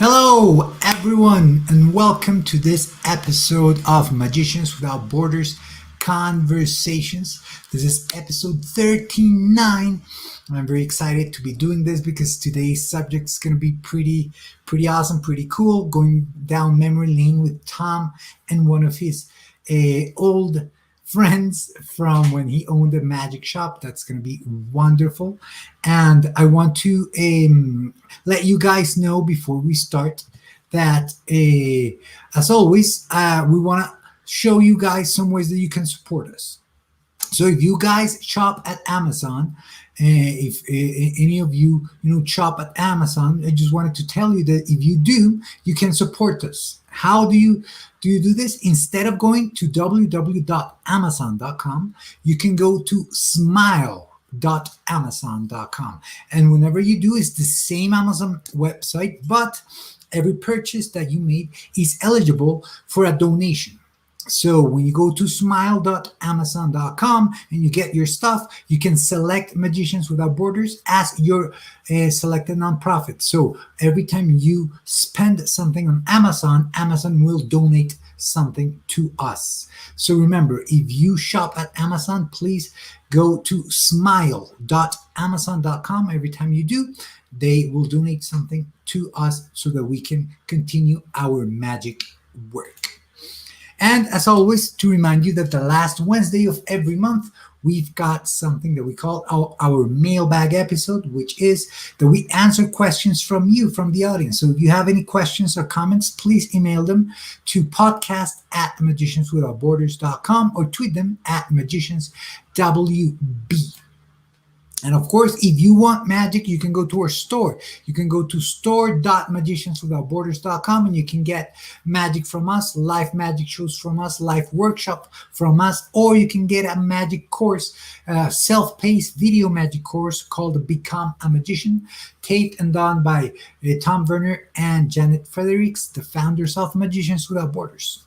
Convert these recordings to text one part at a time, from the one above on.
Hello, everyone, and welcome to this episode of Magicians Without Borders Conversations. This is episode 39. I'm very excited to be doing this because today's subject is going to be pretty awesome, pretty cool. Going down memory lane with Tom and one of his old friends from when he owned a magic shop. That's going to be wonderful. And I want to let you guys know before we start that, as always, we want to show you guys some ways that you can support us. So if you guys shop at Amazon, if any of you shop at Amazon, I just wanted to tell you that if you do, you can support us. How do you do this? Instead of going to www.amazon.com, you can go to smile.amazon.com. And whenever you do, it's the same Amazon website, but every purchase that you made is eligible for a donation. So when you go to smile.amazon.com and you get your stuff, you can select Magicians Without Borders as your selected nonprofit. So every time you spend something on Amazon, Amazon will donate something to us. So remember, if you shop at Amazon, please go to smile.amazon.com. Every time you do, they will donate something to us so that we can continue our magic work. And as always, to remind you that the last Wednesday of every month, we've got something that we call our mailbag episode, which is that we answer questions from you, from the audience. So if you have any questions or comments, please email them to podcast@magicianswithoutborders.com or tweet them at magicianswb. And of course, if you want magic, you can go to our store. You can go to store.magicianswithoutborders.com and you can get magic from us, live magic shows from us, live workshop from us, or you can get a magic course, self-paced video magic course called Become a Magician, taped and done by Tom Verner and Janet Fredericks, the founders of Magicians Without Borders.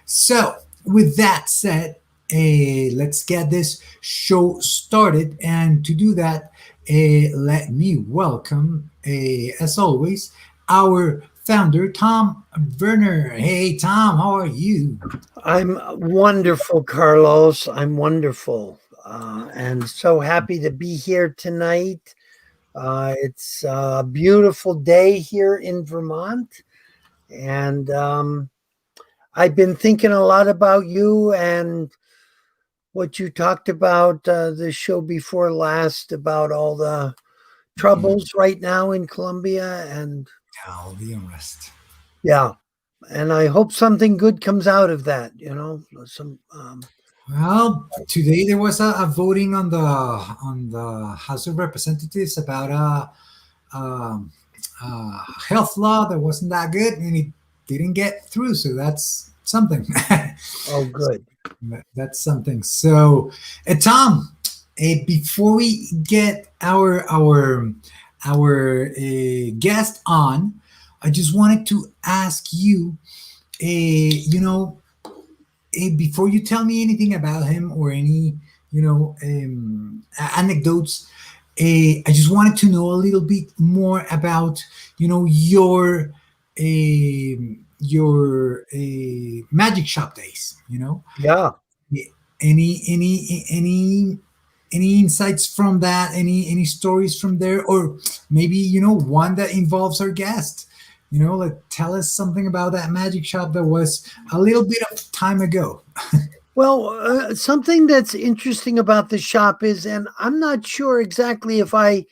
So with that said, let's get this show started. And to do that, let me welcome, as always, our founder, Tom Verner. Hey, Tom, how are you? I'm wonderful, Carlos. I'm wonderful. And so happy to be here tonight. It's a beautiful day here in Vermont. And I've been thinking a lot about you and what you talked about the show before last about all the troubles right now in Colombia and All the unrest. Yeah, and I hope something good comes out of that. Well, today there was a voting on the House of Representatives about a health law that wasn't that good, and it didn't get through. So that's something. Oh, good. That's something. So, Tom, before we get our guest on, I just wanted to ask you, before you tell me anything about him or any, anecdotes, I just wanted to know a little bit more about, your magic shop days. Yeah. Any insights from that? Any stories from there, or maybe one that involves our guest? Tell us something about that magic shop that was a little bit of time ago. Well, something that's interesting about the shop is, and I'm not sure exactly if I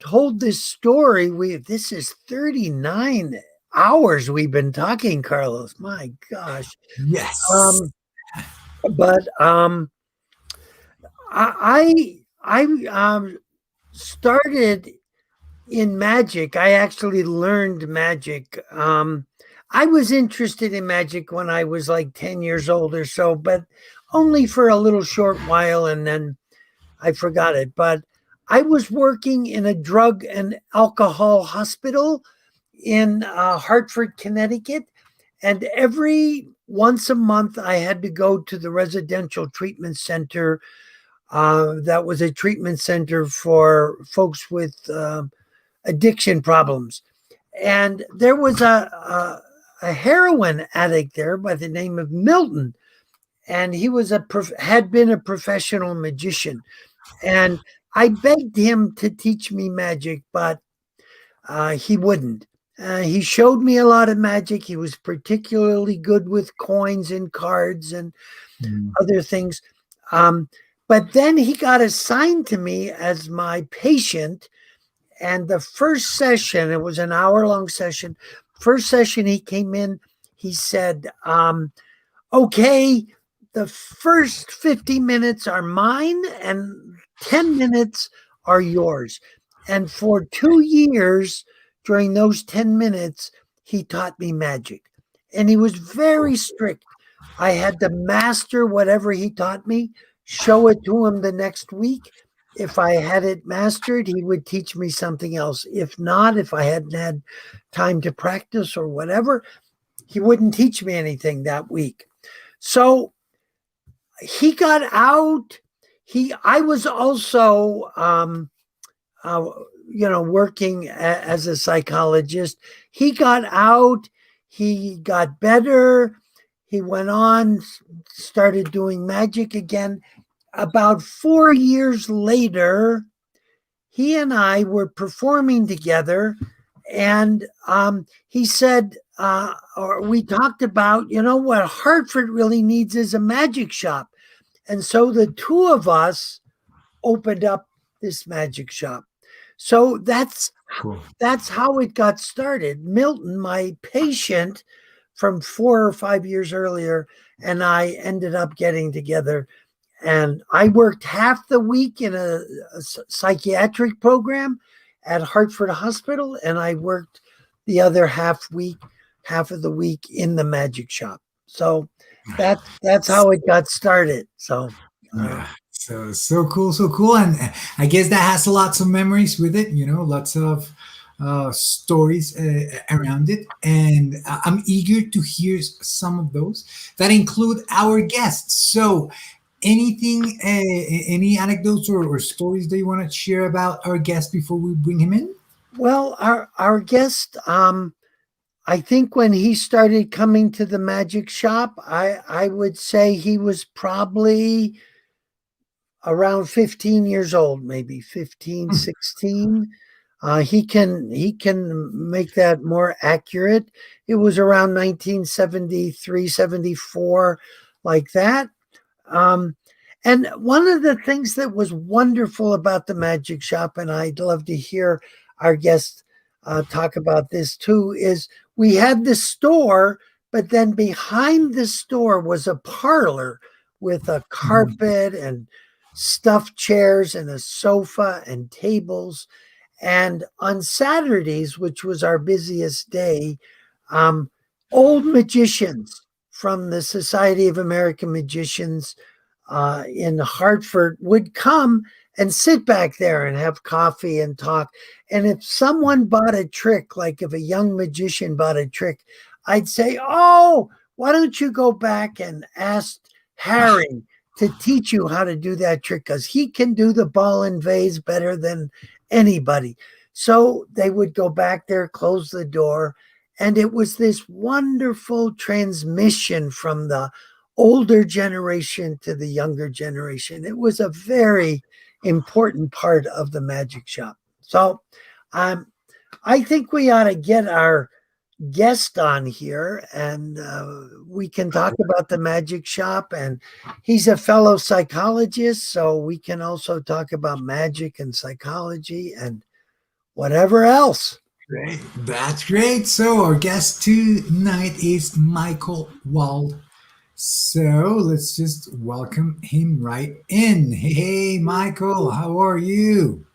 told this story. This is 39 hours we've been talking, Carlos. My gosh. Yes. Um, but I started in magic. I actually learned magic. I was interested in magic when I was like 10 years old or so, but only for a little short while, and then I forgot it. But I was working in a drug and alcohol hospital in Hartford, Connecticut. And every once a month, I had to go to the residential treatment center. That was a treatment center for folks with addiction problems. And there was a heroin addict there by the name of Milton. And he was had been a professional magician. And I begged him to teach me magic, but he wouldn't. He showed me a lot of magic. He was particularly good with coins and cards and Mm. other things. Um, but then he got assigned to me as my patient. And the first session, it was an hour-long session. First session, he came in, he said, okay, the first 50 minutes are mine and 10 minutes are yours. And for 2 years, during those 10 minutes, he taught me magic. And he was very strict. I had to master whatever he taught me, show it to him the next week. If I had it mastered, he would teach me something else. If not, if I hadn't had time to practice or whatever, he wouldn't teach me anything that week. So he got out. I was also, uh, working as a psychologist. He got out. He got better. He went on, started doing magic again. About 4 years later, he and I were performing together, and he said, or we talked about, what Hartford really needs is a magic shop. And so the two of us opened up this magic shop. So Cool. that's how it got started. Milton, my patient from 4 or 5 years earlier, and I ended up getting together. And I worked half the week in a psychiatric program at Hartford Hospital, and I worked the other half of the week in the magic shop. So that's how it got started. So Yeah. So cool, so cool. And I guess that has lots of memories with it, lots of stories around it. And I'm eager to hear some of those that include our guests. So anything, any anecdotes or stories that you want to share about our guest before we bring him in? well, our guest, I think when he started coming to the magic shop, I would say he was probably around 15 years old, maybe 15, Hmm. 16. He can make that more accurate. It was around 1973, 74, like that. Um, and one of the things that was wonderful about the magic shop, and I'd love to hear our guests talk about this too, is we had the store, but then behind the store was a parlor with a carpet and stuffed chairs and a sofa and tables. And on Saturdays, which was our busiest day, um, old magicians from the Society of American Magicians in Hartford would come and sit back there and have coffee and talk. And if someone bought a trick, like if a young magician bought a trick, I'd say, "Oh, why don't you go back and ask Harry to teach you how to do that trick? Because he can do the ball and vase better than anybody." So they would go back there, close the door, and it was this wonderful transmission from the older generation to the younger generation. It was a very important part of the magic shop. So um, I think we ought to get our guest on here and we can talk about the magic shop. And he's a fellow psychologist, so we can also talk about magic and psychology and whatever else. Great. That's great. So our guest tonight is Michael Wald. So let's just welcome him right in. Hey, Michael, how are you?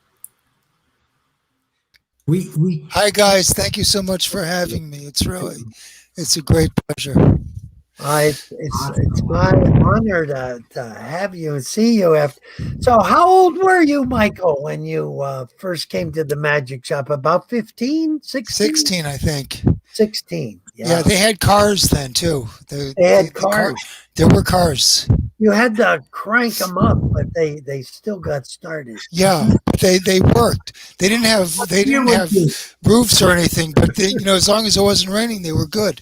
We Hi guys, thank you so much for having me. It's a great pleasure. It's my honor to have you and see you after. So, how old were you, Michael, when you first came to the magic shop? About 15, 16? 16, I think. 16. Yeah, Yeah. they had cars then too. They had The car, cars. there were cars. You had to crank them up, but they still got started. Yeah, they worked. They here didn't with have you. roofs or anything, but as long as it wasn't raining, they were good.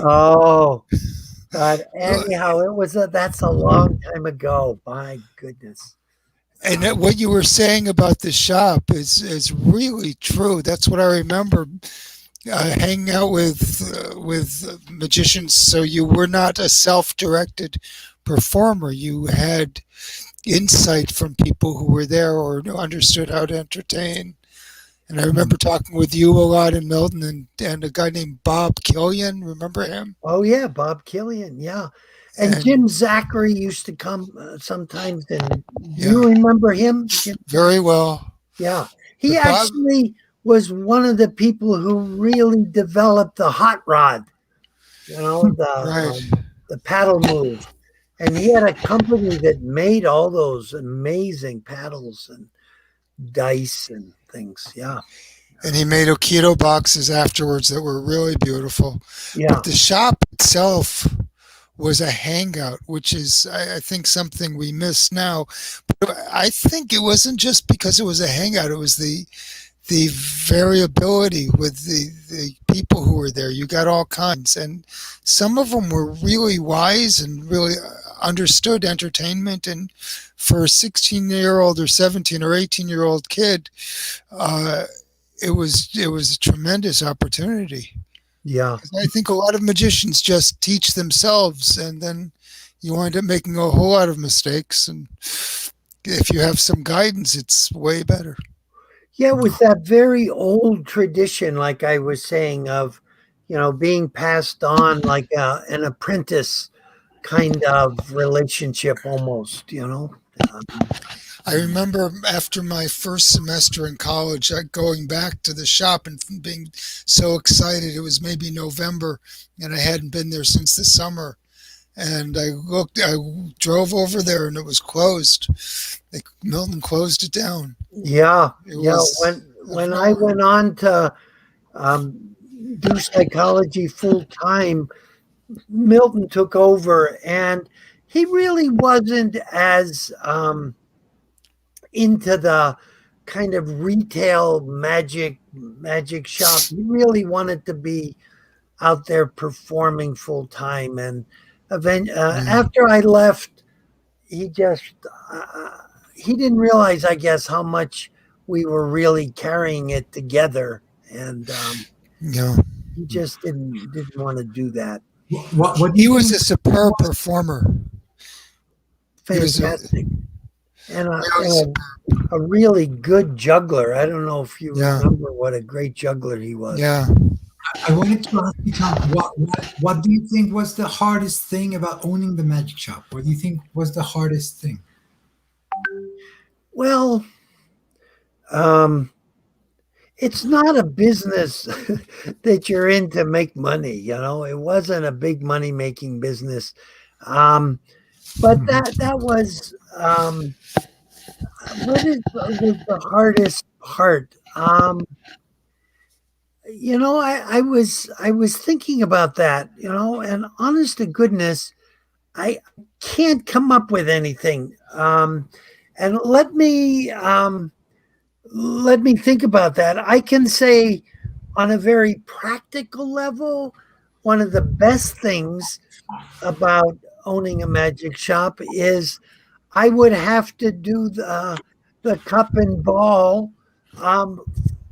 Oh, but anyhow, that's a long time ago. My goodness. What you were saying about the shop is really true. That's what I remember hanging out with magicians. So you were not a self-directed performer. You had insight from people who were there or understood how to entertain. And I remember talking with you a lot in Milton and a guy named Bob Killian. Remember him? Oh yeah, Bob Killian, yeah. And And Jim Zachary used to come sometimes. And do you yeah, remember him, Jim? very well. Yeah, he But Bob, actually was one of the people who really developed the hot rod. You know, right. the paddle move, and he had a company that made all those amazing paddles and dice and things. Yeah, And he made Aikido boxes afterwards that were really beautiful. yeah, But the shop itself was a hangout, which is, I think, something we miss now. But I think it wasn't just because it was a hangout; it was the variability with the people who were there. You got all kinds, and some of them were really wise and really understood entertainment. And for a 16-year-old or 17 or 18-year-old kid, uh, it was a tremendous opportunity. yeah. I think a lot of magicians just teach themselves, and then you wind up making a whole lot of mistakes. And if you have some guidance, it's way better. Yeah, with that very old tradition, like I was saying, of being passed on like an apprentice kind of relationship, almost. Um, I remember after my first semester in college, going back to the shop and being so excited. It was maybe November, and I hadn't been there since the summer. And I drove over there, and it was closed. Milton closed it down. yeah, It yeah. was of When I no, went on to um, do psychology full time, Milton took over, and he really wasn't as into the kind of retail magic shop. He really wanted to be out there performing full time. And yeah, after I left, he just he didn't realize, I guess, how much we were really carrying it together, and yeah. he just didn't want to do that. What do He you was think a superb performer. He was a Fantastic, and really, a really good juggler. I don't know if you yeah, remember what a great juggler he was. yeah. I wanted to ask you, Tom, what do you think was the hardest thing about owning the magic shop? What do you think was the hardest thing? Well, um, it's not a business that you're in to make money. It wasn't a big money making business. Um, but that was was the hardest part. I was thinking about that. And honest to goodness, I can't come up with anything. And let me think about that. I can say, on a very practical level, one of the best things about owning a magic shop is I would have to do the cup and ball um,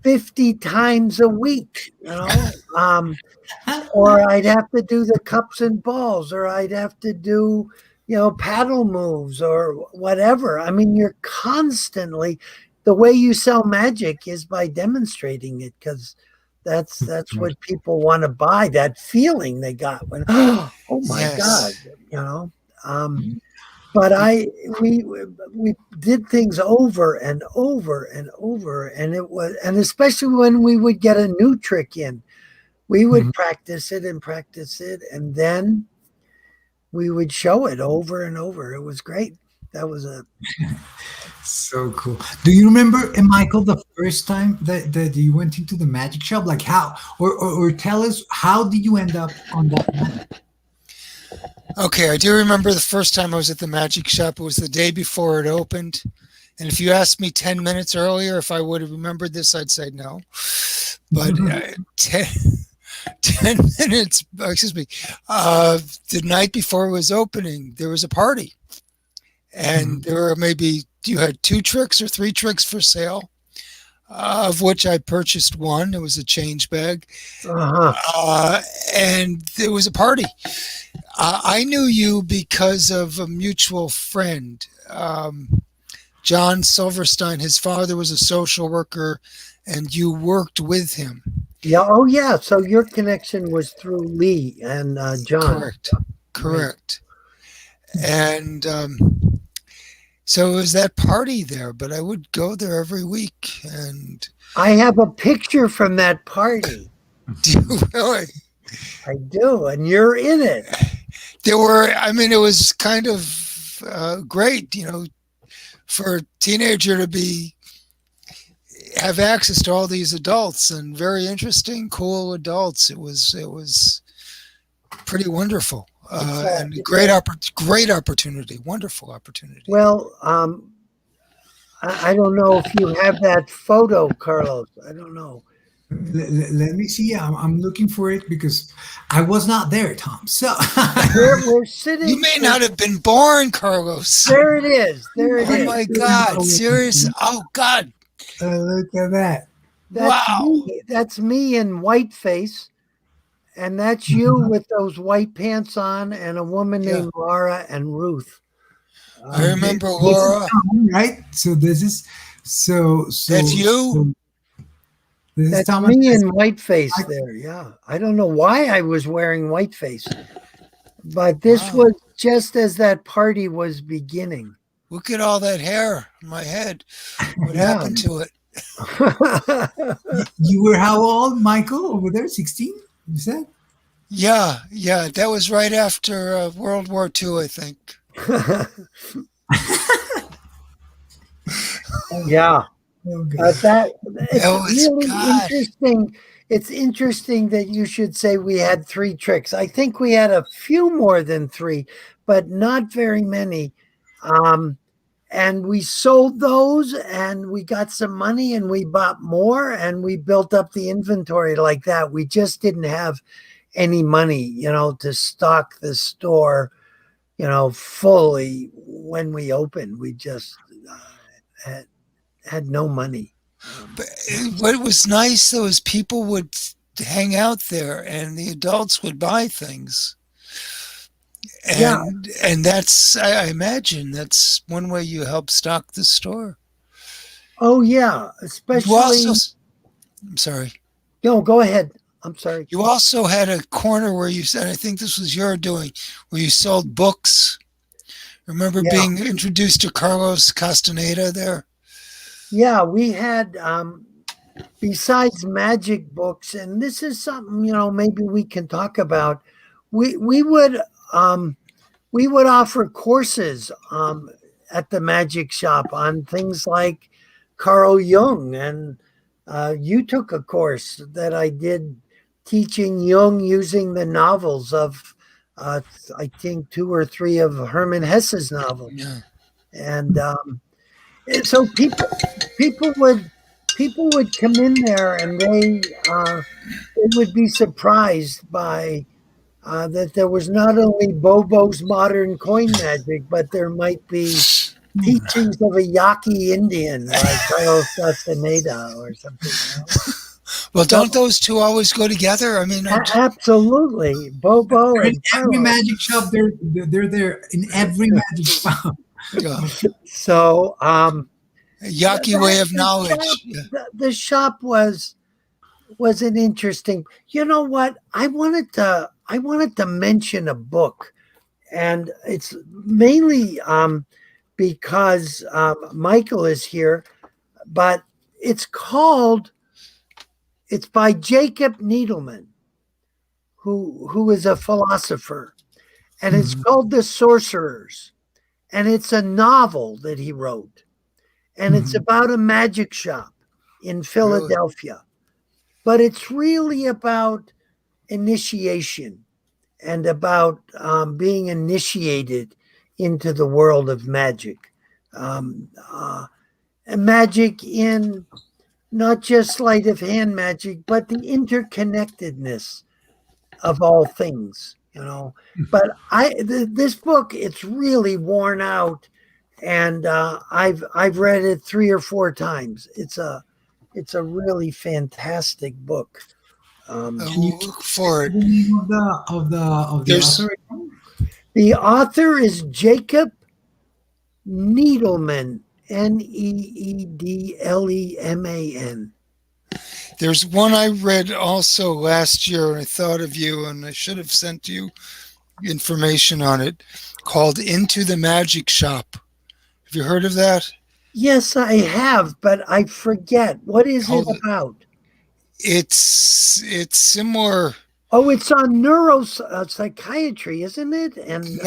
50 times a week, or I'd have to do the cups and balls, or I'd have to do, paddle moves or whatever. I mean, you're constantly the way you sell magic is by demonstrating it, because that's what people want to buy. That feeling they got when, oh my God, Yes. you know. But we did things over and over and over, and especially when we would get a new trick in, we would practice it, and then we would show it over and over. It was great. That was So cool. Do you remember, Michael, the first time that you went into the magic shop? Like how, or tell us, how did you end up on that magic? Okay, I do remember the first time I was at the magic shop. It was the day before it opened. And if you asked me 10 minutes earlier if I would have remembered this, I'd say no. But 10 minutes, excuse me, the night before it was opening, there was a party. And there were maybe, you had 2 tricks or 3 tricks for sale, of which I purchased one. It was a change bag. And there was a party. I knew you because of a mutual friend, John Silverstein. His father was a social worker, and you worked with him. Yeah. Oh, yeah. So your connection was through Lee and John. Correct. And so it was that party there, but I would go there every week. And I have a picture from that party. Do you really? I do, and you're in it. There were, I mean, it was kind of great, you know, for a teenager to have access to all these adults, and very interesting, cool adults. It was pretty wonderful, and great opportunity, wonderful opportunity. Well, I don't know if you have that photo, Carlos. I don't know. Let me see. I'm looking for it because I was not there, Tom. So we're sitting. You may not have been born, Carlos. There it is. There it is. Oh my God! Serious? Oh God! Look at that. Wow. That's me in whiteface, and that's you with those white pants on, and a woman named Laura and Ruth. I remember Laura. Right. So this is That's you. That's me in whiteface there. Yeah. I don't know why I was wearing whiteface, but this was just as that party was beginning. Look at all that hair on my head. What happened to it? You were how old, Michael, over there? 16? You said? Yeah. That was right after World War II, I think. Yeah. Oh, It's really interesting. It's interesting that you should say we had 3 tricks. I think we had a few more than 3, but not very many. And we sold those, and we got some money, and we bought more, and we built up the inventory like that. We just didn't have any money, you know, to stock the store, you know, fully when we opened. We just had no money. But what was nice though is people would hang out there, and the adults would buy things. And that's, I imagine that's one way you help stock the store. Oh yeah, especially. I'm sorry. No, go ahead. I'm sorry. You also had a corner where you said, I think this was your doing, where you sold books. Remember being introduced to Carlos Castaneda there? Yeah, we had, besides magic books, and this is something, you know, maybe we can talk about. We would offer courses at the magic shop on things like Carl Jung, and you took a course that I did teaching Jung using the novels of I think 2 or 3 of Hermann Hesse's novels. Yeah. And so people would come in there, and they would be surprised by that there was not only Bobo's modern coin magic, but there might be teachings of a Yaqui Indian like Carlos Castaneda or something. You know? Well, don't those two always go together? I mean, absolutely. Bobo and every magic shop, they're there in every magic shop. So yucky way of knowledge. The shop was an interesting. You know what? I wanted to mention a book, and it's mainly because Michael is here, but it's by Jacob Needleman, who is a philosopher, and it's called The Sorcerers, and it's a novel that he wrote, and it's about a magic shop in Philadelphia, but it's really about initiation and about being initiated into the world of magic. And magic in not just sleight of hand magic, but the interconnectedness of all things, But this book, it's really worn out, and I've read it 3 or 4 times. It's a really fantastic book. Can you look for it? The name of the author? The author is Jacob Needleman, Needleman. There's one I read also last year, and I thought of you, and I should have sent you information on it, called Into the Magic Shop. Have you heard of that? Yes, I have, but I forget. What is it about? It's similar. Oh, it's on neuropsychiatry, isn't it? And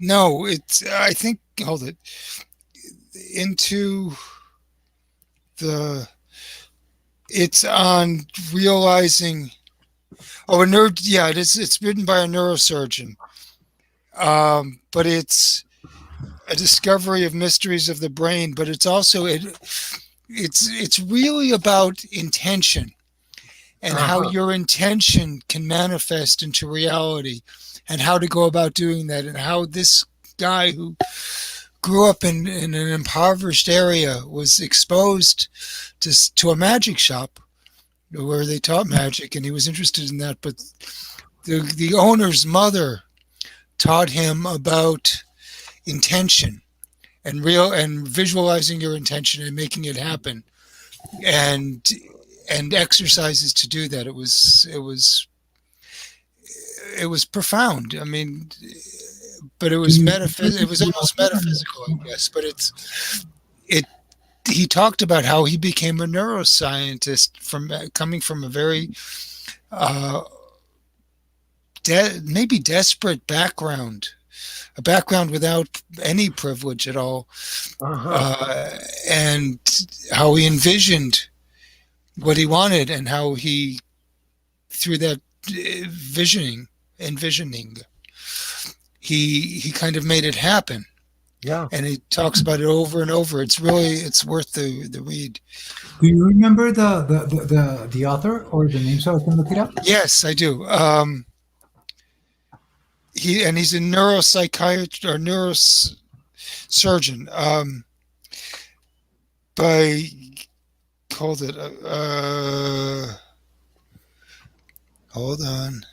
no, it's I think. Hold it. Into the. It's on realizing. Oh, yeah, it is. It's written by a neurosurgeon, but it's a discovery of mysteries of the brain. But it's also it's really about intention and how your intention can manifest into reality, and how to go about doing that, and how this guy who grew up in an impoverished area was exposed to a magic shop where they taught magic, and he was interested in that. But the owner's mother taught him about intention and visualizing your intention and making it happen, and exercises to do that. It was profound. I mean, but it was it was almost metaphysical, I guess. But he talked about how he became a neuroscientist coming from a very maybe desperate background, a background without any privilege at all, and how he envisioned what he wanted, and how he, through that envisioning, he kind of made it happen. Yeah. And he talks about it over and over. It's worth the read. Do you remember the author or the name so I can look it up? Yes, I do. He's a neuropsychiatrist or neurosurgeon. Hold on.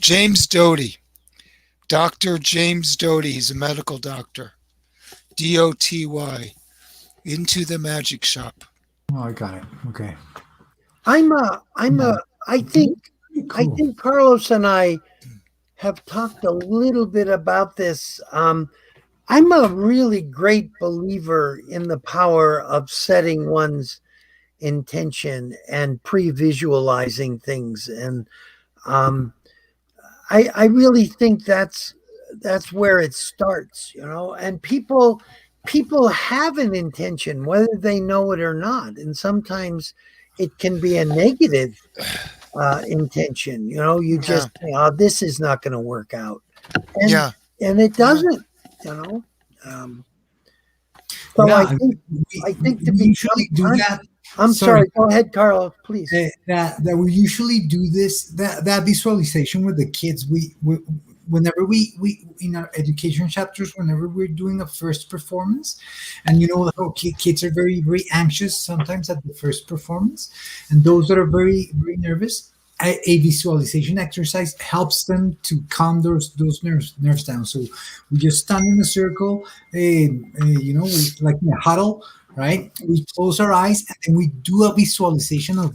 James Doty. Dr. James Doty. He's a medical doctor. DOTY. Into the Magic Shop. Oh, I got it. Okay. I think Carlos and I have talked a little bit about this. I'm a really great believer in the power of setting one's intention and pre-visualizing things, and I really think that's where it starts, and people have an intention whether they know it or not, and sometimes it can be a negative intention. You just think, oh, this is not going to work out, and it doesn't. So I think to be usually do that. I'm sorry. Go ahead, Carlos, please. That we usually do this that visualization with the kids. Whenever we in our education chapters, whenever we're doing a first performance, and how kids are very, very anxious sometimes at the first performance, and those that are very, very nervous, a visualization exercise helps them to calm those nerves down. So we just stand in a circle, we like in a huddle, right? We close our eyes and then we do a visualization of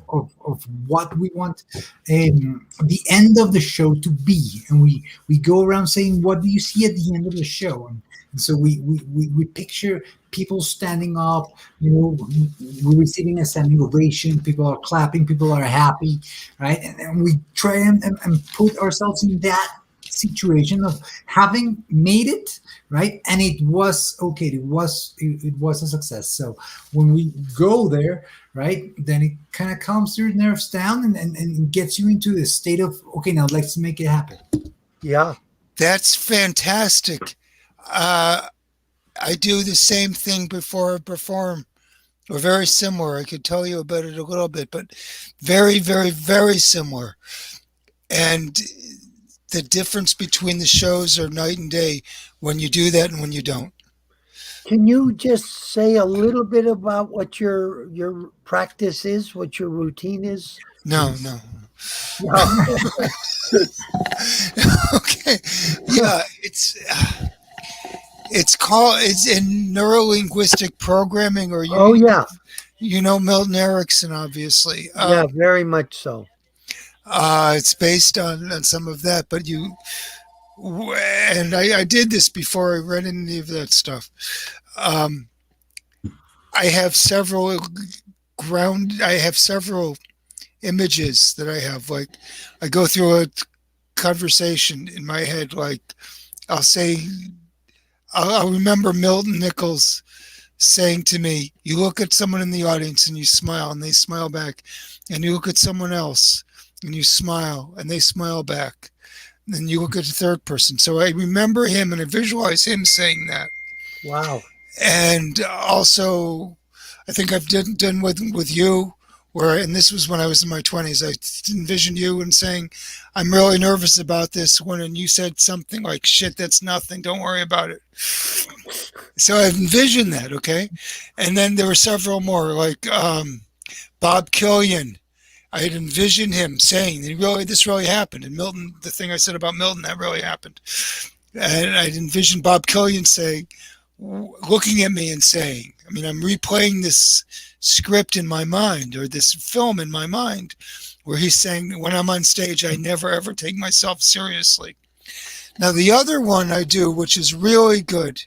what we want the end of the show to be. And we go around saying, what do you see at the end of the show? And so we picture people standing up, we're receiving a standing ovation, people are clapping, people are happy, right? And we try and put ourselves in that situation of having made it, right? And it was okay, it was a success. So when we go there, right, then it kind of calms your nerves down and gets you into the state of, okay, now let's make it happen. Yeah. That's fantastic. I do the same thing before I perform, or very similar. I could tell you about it a little bit, but very, very, very similar. And the difference between the shows are night and day when you do that and when you don't. Can you just say a little bit about what your practice is, what your routine is? No. Okay. Yeah, it's in neurolinguistic programming, or you know Milton Erickson, obviously. Yeah, very much so. It's based on some of that, but I did this before I read any of that stuff. I have several images that I have. Like, I go through a conversation in my head. Like, I'll remember Milton Nichols saying to me, you look at someone in the audience and you smile and they smile back, and you look at someone else and you smile and they smile back, and then you look at the third person. So I remember him and I visualize him saying that. Wow. And also, I think I've done with you, and this was when I was in my 20s, I envisioned you and saying, I'm really nervous about this one, and you said something like, shit, that's nothing, don't worry about it. So I've envisioned that, okay? And then there were several more, like Bob Killian. I had envisioned him saying, this really happened. And Milton, the thing I said about Milton, that really happened. And I'd envisioned Bob Killian saying, looking at me and saying, I'm replaying this script in my mind, or this film in my mind, where he's saying, when I'm on stage, I never ever take myself seriously. Now, the other one I do, which is really good,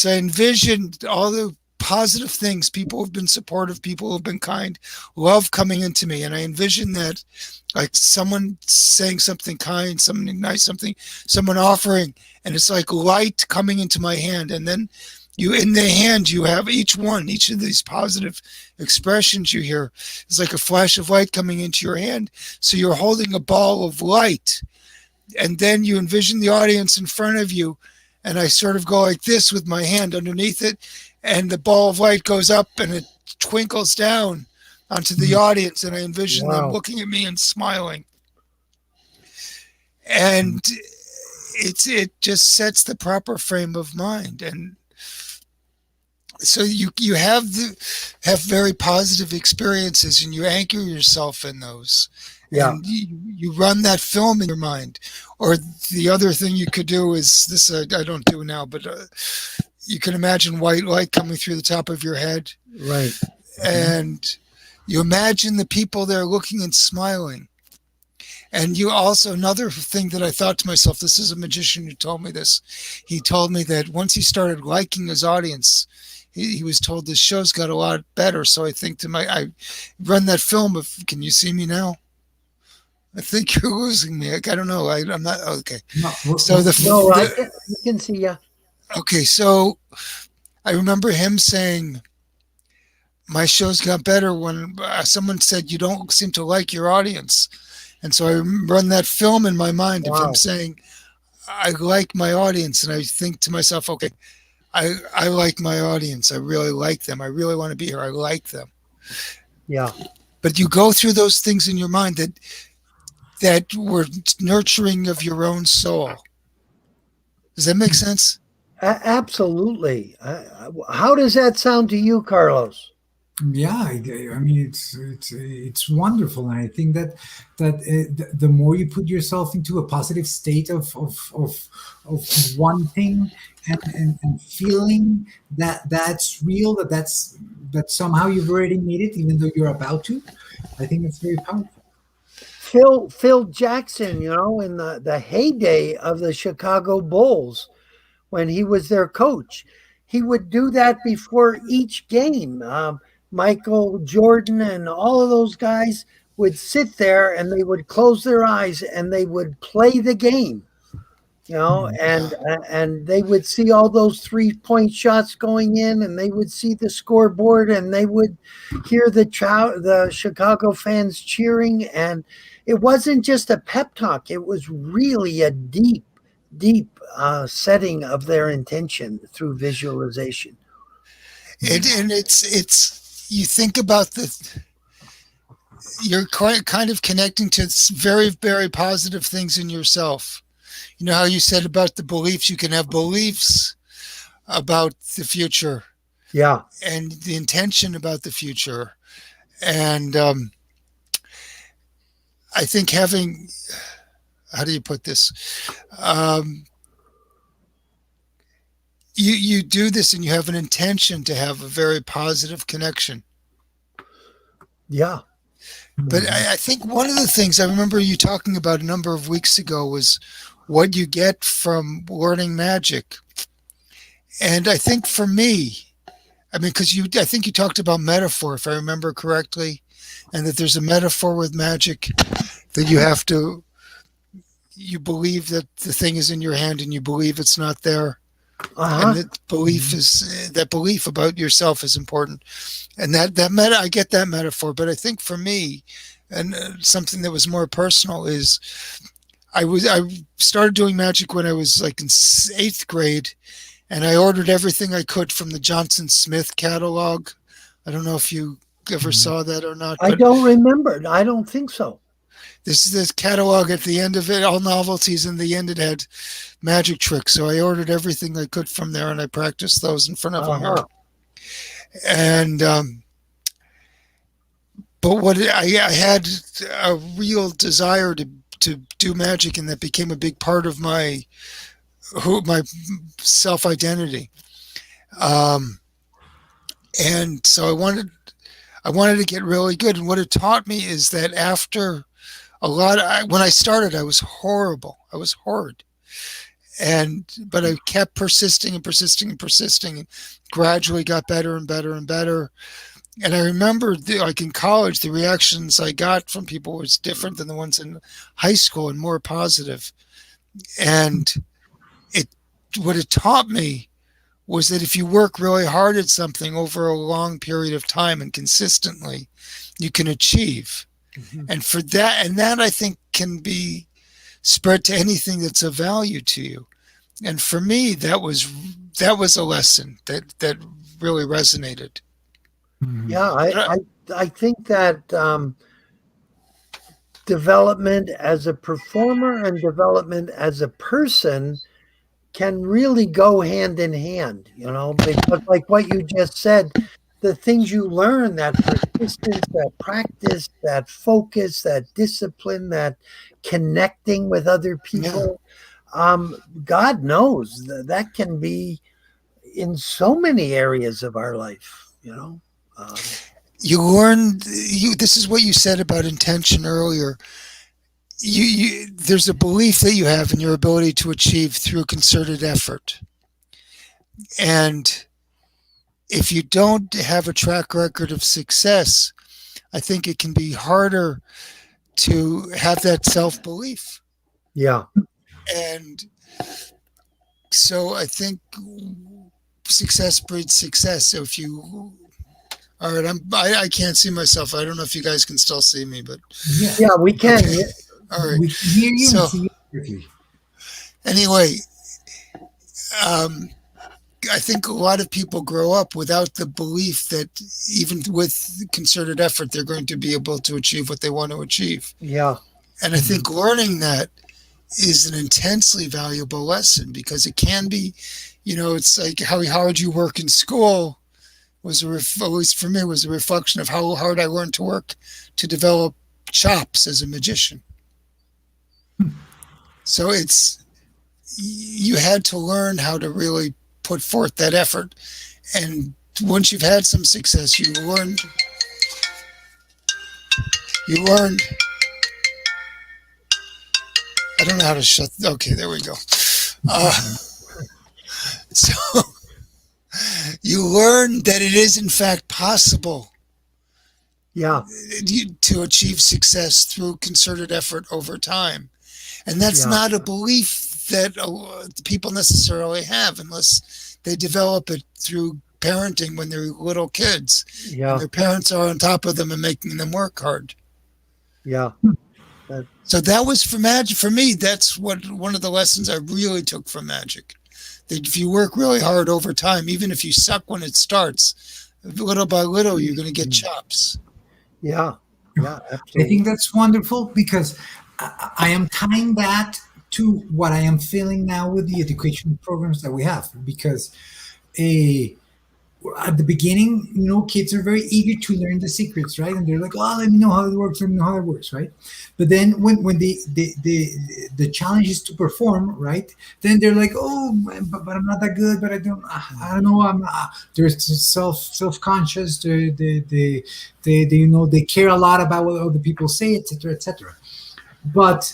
I envision all the positive things, people who've been supportive, people who've been kind, love coming into me. And I envision that, like someone saying something kind, something nice, someone offering, and it's like light coming into my hand. And then in the hand, you have each of these positive expressions you hear is like a flash of light coming into your hand. So you're holding a ball of light, and then you envision the audience in front of you. And I sort of go like this with my hand underneath it, and the ball of light goes up and it twinkles down onto the audience. And I envision them looking at me and smiling. And it just sets the proper frame of mind. And so you have very positive experiences, and you anchor yourself in those. Yeah. And you run that film in your mind. Or the other thing you could do is this, I don't do now, but you can imagine white light coming through the top of your head. Right. And you imagine the people there looking and smiling. And you also, another thing that I thought to myself, this is a magician who told me this. He told me that once he started liking his audience, he was told this show's got a lot better. So I think I run that film of, can you see me now? I think you're losing me. I don't know. I'm not, okay. No, so I can see you. Okay, so I remember him saying, my shows got better when someone said, you don't seem to like your audience. And so I run that film in my mind of him saying, I like my audience. And I think to myself, okay, I like my audience. I really like them. I really want to be here. I like them. Yeah. But you go through those things in your mind that were nurturing of your own soul. Does that make sense? Absolutely. How does that sound to you, Carlos? Yeah, I mean it's wonderful, and I think the more you put yourself into a positive state of wanting and feeling that that's real, that somehow you've already made it, even though you're about to. I think it's very powerful. Phil Jackson, in the heyday of the Chicago Bulls, when he was their coach, he would do that before each game. Michael Jordan and all of those guys would sit there and they would close their eyes and they would play the game. Yeah. And they would see all those 3-point shots going in, and they would see the scoreboard, and they would hear the Chicago fans cheering, and it wasn't just a pep talk; it was really a deep setting of their intention through visualization. And it's you think about you're quite kind of connecting to very, very positive things in yourself. You know how you said about the beliefs, you can have beliefs about the future Yeah, and the intention about the future. And I think having, how do you put this? Um, you do this and you have an intention to have a very positive connection. yeah, But I think one of the things I remember you talking about a number of weeks ago was what you get from learning magic. And I think for me, I mean, because I think you talked about metaphor, if I remember correctly, and that there's a metaphor with magic that you believe that the thing is in your hand and you believe it's not there. And that belief about yourself is important. And I get that metaphor. But I think for me, and something that was more personal is I started doing magic when I was like in 8th grade, and I ordered everything I could from the Johnson Smith catalog. I don't know if you ever saw that or not. I But don't remember. I don't think so. this is this catalog at the end of it, all novelties. In the end, it had magic tricks. So I ordered everything I could from there, and I practiced those in front of a mirror. And but what I had a real desire to do magic, and that became a big part of my self identity. And so I wanted to get really good. And what it taught me is that after when I started, I was horrible. I was horrid. But I kept persisting and persisting and persisting, and gradually got better and better and better. And I remember, like in college, the reactions I got from people was different than the ones in high school and more positive. And what it taught me was that if you work really hard at something over a long period of time and consistently, you can achieve. Mm-hmm. And that I think can be spread to anything that's of value to you. And for me, that was a lesson that really resonated. Yeah, I think that development as a performer and development as a person can really go hand in hand, because like what you just said, the things you learn, that persistence, that practice, that focus, that discipline, that connecting with other people, God knows that can be in so many areas of our life, You learn, this is what you said about intention earlier. There's a belief that you have in your ability to achieve through concerted effort. And if you don't have a track record of success, I think it can be harder to have that self-belief. Yeah. And so I think success breeds success. So if you, all right, I can't see myself. I don't know if you guys can still see me, but yeah, we can. Okay. All right. We can hear you and see you quickly. Anyway, I think a lot of people grow up without the belief that even with concerted effort, they're going to be able to achieve what they want to achieve. Yeah. And I think learning that is an intensely valuable lesson, because it can be, it's like how hard you work in school always for me was a reflection of how hard I learned to work to develop chops as a magician. So you had to learn how to really put forth that effort. And once you've had some success, you learned. I don't know how to shut. Okay, there we go. So you learn that it is in fact possible. Yeah. To achieve success through concerted effort over time. And that's not a belief that people necessarily have unless they develop it through parenting when they're little kids. Yeah. And their parents are on top of them and making them work hard. Yeah. So that was for magic. For me, that's one of the lessons I really took from magic. That if you work really hard over time, even if you suck when it starts, little by little, you're going to get chops. Yeah. Yeah, absolutely. I think that's wonderful because I am tying that to what I am feeling now with the education programs that we have. Because at the beginning, kids are very eager to learn the secrets, right? And they're like, "Oh, let me know how it works. Let me know how it works," right? But then when the challenge is to perform, right? Then they're like, "Oh, but I'm not that good. But I don't know. They're self-conscious. They care a lot about what other people say, etc., etc." But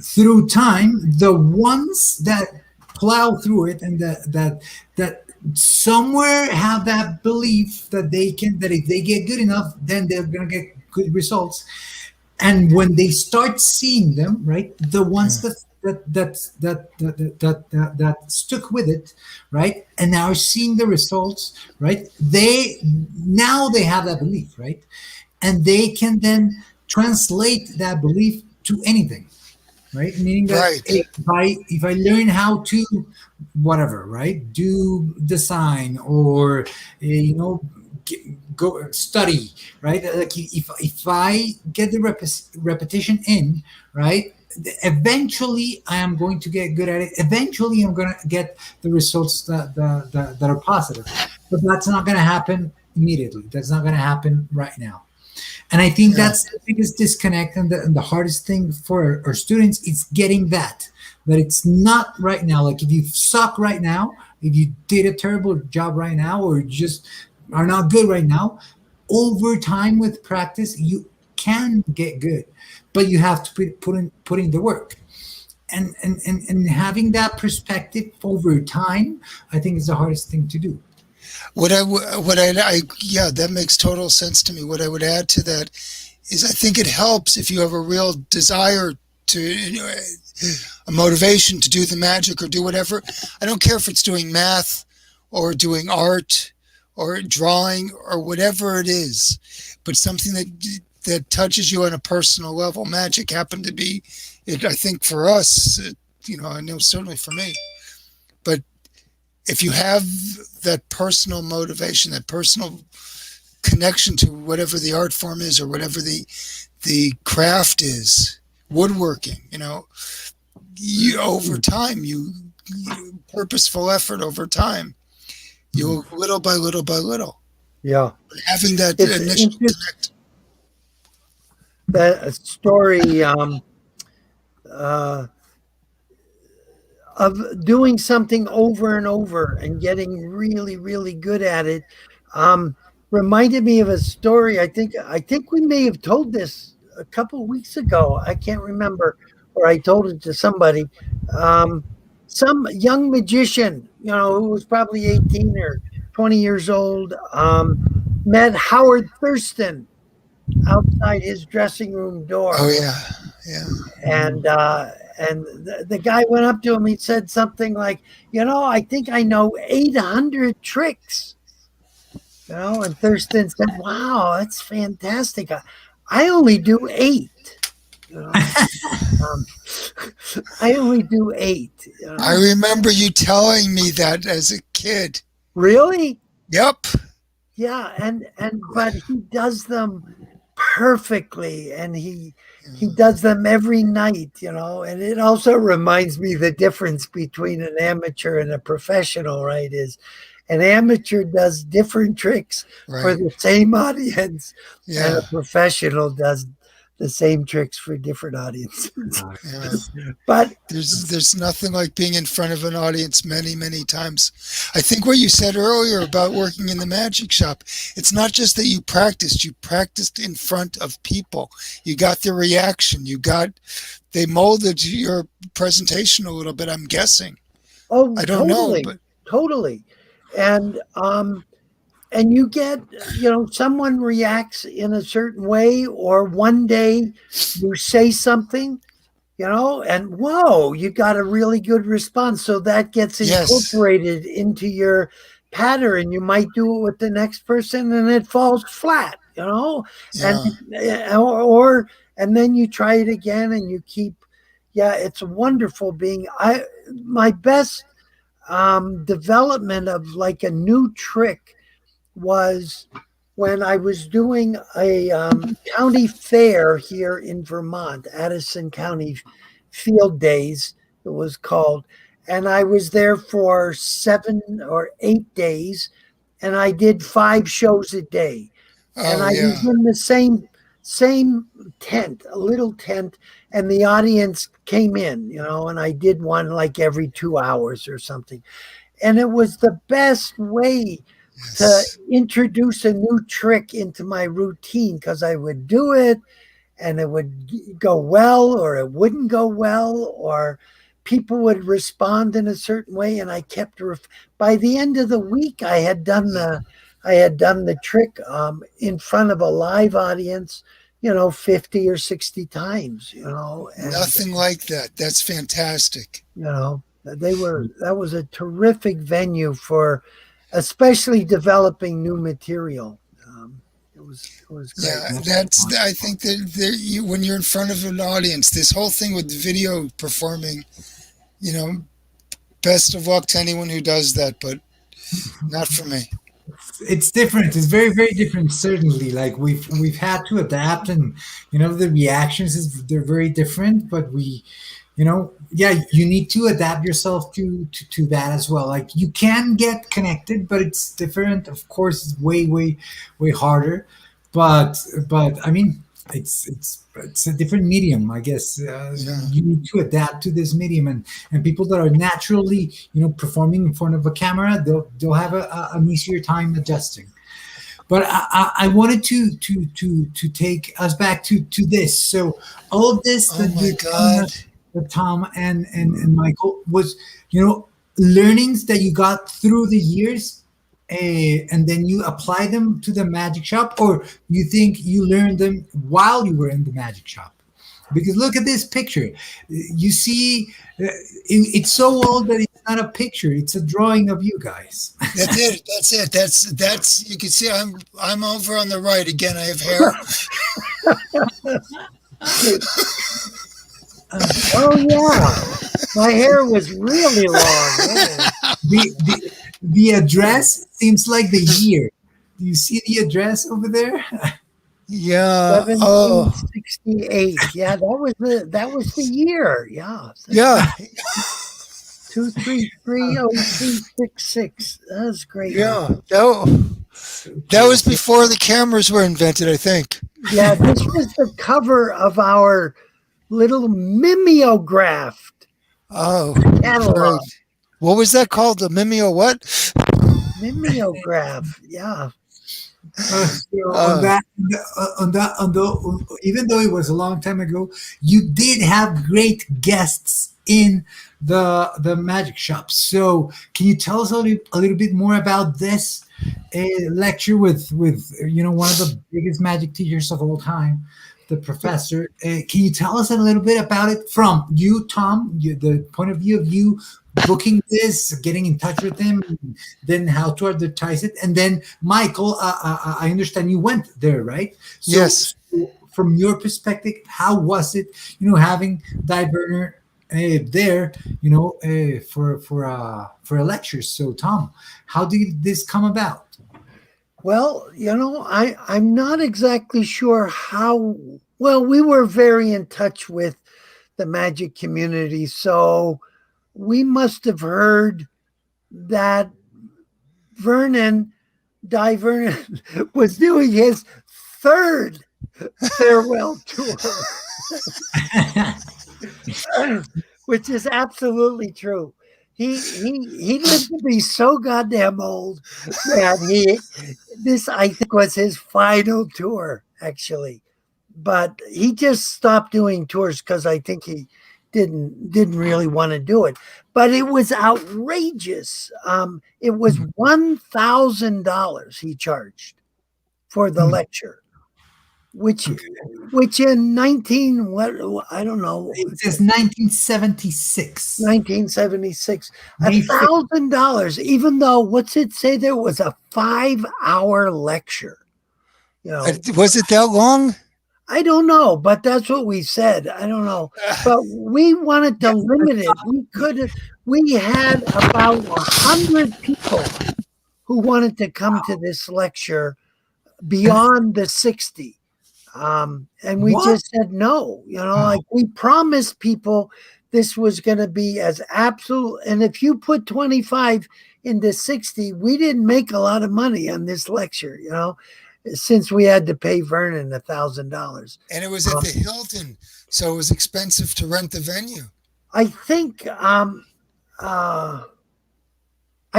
through time, the ones that plow through it and that somewhere have that belief that if they get good enough, then they're gonna get good results. And when they start seeing them, right, the ones that stuck with it, right, and now are seeing the results, right, they have that belief, right, and they can then translate that belief to anything. Right, meaning that if I learn how to whatever, right, do design or go study, right, like if I get the repetition in, right, eventually I am going to get good at it. Eventually I'm going to get the results that are positive, but that's not going to happen immediately. That's not going to happen right now. And I think that's the biggest disconnect and the hardest thing for our students is getting that it's not right now. Like if you suck right now, if you did a terrible job right now, or just are not good right now, over time with practice, you can get good, but you have to put in the work. And having that perspective over time, I think is the hardest thing to do. That makes total sense to me. What I would add to that is I think it helps if you have a real desire to, a motivation to do the magic or do whatever. I don't care if it's doing math or doing art or drawing or whatever it is, but something that touches you on a personal level. Magic happened to be it. I think for us, I know certainly for me, but if you have that personal motivation, that personal connection to whatever the art form is or whatever the craft is, woodworking, over time, you purposeful effort over time, you little by little by little. Yeah. Having that initial connect. That story of doing something over and over and getting really, really good at it reminded me of a story. I think we may have told this a couple of weeks ago. I can't remember, or I told it to somebody. Some young magician, who was probably 18 or 20 years old, met Howard Thurston outside his dressing room door. Oh yeah. And the guy went up to him. He said something like, I think I know 800 tricks. And Thurston said, "Wow, that's fantastic. I only do 8. I only do 8. I remember you telling me that as a kid. Really? Yep. Yeah, but he does them perfectly, and he does them every night, and it also reminds me the difference between an amateur and a professional, right, is an amateur does different tricks for Right. the same audience, and Yeah. a professional does the same tricks for different audiences. Yeah. But There's nothing like being in front of an audience many, many times. I think what you said earlier about working in the magic shop, it's not just that you practiced in front of people. You got the reaction. They molded your presentation a little bit, I'm guessing. oh, I don't know, totally, but totally. And you get, someone reacts in a certain way, or one day you say something, and whoa, you got a really good response. So that gets yes. incorporated into your pattern. You might do it with the next person and it falls flat, and Yeah. or and then you try it again and you keep. Yeah, it's wonderful being. My best development of like a new trick was when I was doing a county fair here in Vermont, Addison County Field Days, it was called. And I was there for 7 or 8 days, and I did 5 shows a day. And Oh, I was yeah. in the same tent, a little tent, and the audience came in, and I did one like every 2 hours or something. And it was the best way to Yes. introduce a new trick into my routine, because I would do it and it would go well or it wouldn't go well, or people would respond in a certain way, and I kept by the end of the week I had done the trick in front of a live audience, 50 or 60 times, and Nothing like that. That's fantastic. that was a terrific venue for especially developing new material. It was great. Yeah, I think that when you're in front of an audience, this whole thing with video performing, you know, best of luck to anyone who does that, but not for me. It's different. It's very, very different. Certainly, like we've had to adapt, and the reactions they're very different. But yeah, you need to adapt yourself to that as well. Like you can get connected, but it's different. Of course, it's way, way, way harder. But I mean, it's a different medium, I guess. Yeah. You need to adapt to this medium, and people that are naturally performing in front of a camera, they'll have an easier time adjusting. But I wanted to take us back to this. So all of this Oh that my you're telling God. us, that Tom and Michael, was learnings that you got through the years, and then you apply them to the magic shop, or you think you learned them while you were in the magic shop? Because look at this picture. You see, it's so old that it's not a picture; it's a drawing of you guys. That's it. That's it. That's you can see I'm over on the right again. I have hair. Oh yeah, my hair was really long. Yeah. The address seems like the year. Do you see the address over there? Yeah. Oh, 1768. Yeah, that was the year. Yeah, yeah. 2330366. That's great. Yeah. That was before the cameras were invented, I think. Yeah, this was the cover of our little mimeograph Oh, catalog. right. What was that called? The Mimeo what? Mimeograph. Yeah. So even though it was a long time ago, you did have great guests in the magic shop. So can you tell us a little bit more about this lecture with one of the biggest magic teachers of all time, the professor? Can you tell us a little bit about it from you, Tom, the point of view of you booking this, getting in touch with him, then how to advertise it, and then Michael, I understand you went there, right? So, Yes. so from your perspective, how was it, having Di Verner there, for a lecture? So, Tom, how did this come about? Well, I'm not exactly sure how. Well, we were very in touch with the magic community, so we must have heard that Di Vernon was doing his third farewell tour, which is absolutely true. He lived to be so goddamn old that this I think was his final tour actually, but he just stopped doing tours because I think he didn't really want to do it. But it was outrageous. It was $1,000 he charged for the lecture, which in 19 what I don't know. It says 1976. 1976, $1,000. Even though what's it say? There was a 5-hour lecture. You know, Was it that long? I don't know, but that's what we said. I don't know, but we wanted to limit it. We had about 100 people who wanted to come to this lecture beyond the 60. And we just said no, like we promised people this was going to be as absolute. And if you put 25 into 60, we didn't make a lot of money on this lecture, since we had to pay Vernon $1,000. And it was at the Hilton, so it was expensive to rent the venue. I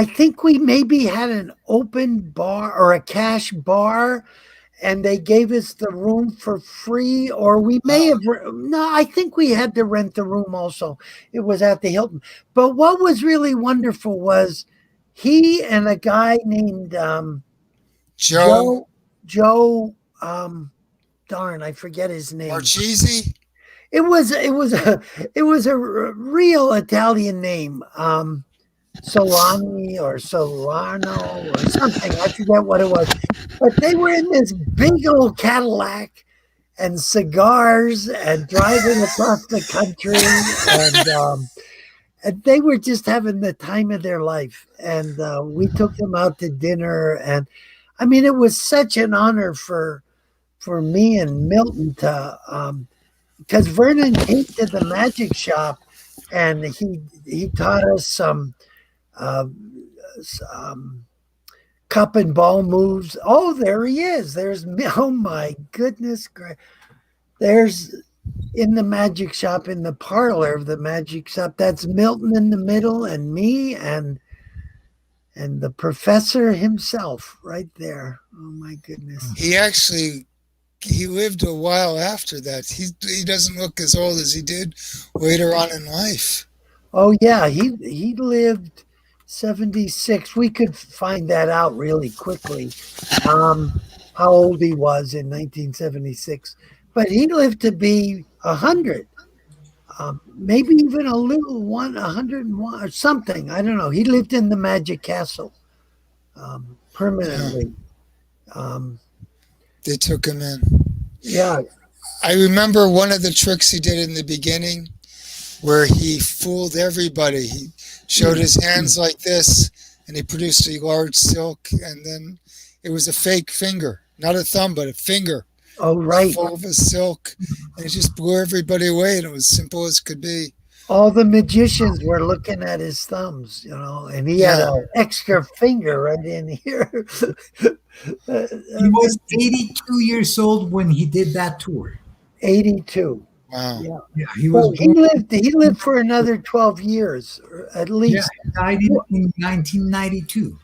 think we maybe had an open bar or a cash bar, and they gave us the room for free, or we may have. No, I think we had to rent the room also. It was at the Hilton. But what was really wonderful was he and a guy named Joe, darn, I forget his name. Marchese? It was a real Italian name. Solani or Solano or something. I forget what it was. But they were in this big old Cadillac and cigars and driving across the country. And they were just having the time of their life. And we took them out to dinner. And I mean, it was such an honor for me and Milton to, because Vernon came to the magic shop and he taught us some cup and ball moves. Oh, there he is. Oh my goodness. There's in the magic shop, in the parlor of the magic shop. That's Milton in the middle and me and the professor himself right there. Oh my goodness. He lived a while after that. He doesn't look as old as he did later on in life. Oh yeah, he lived 76. We could find that out really quickly. How old he was in 1976, but he lived to be 100, maybe even a little 101 or something. I don't know. He lived in the Magic Castle permanently. They took him in. Yeah, I remember one of the tricks he did in the beginning, where he fooled everybody. He showed his hands like this, and he produced a large silk, and then it was a fake finger, not a thumb, but a finger. Oh, right. Full of a silk, and it just blew everybody away, and it was simple as could be. All the magicians were looking at his thumbs, and he had an extra finger right in here. He was 82 years old when he did that tour. 82. Wow. Yeah, he was. He lived for another 12 years, at least. Yeah, he died in 1992.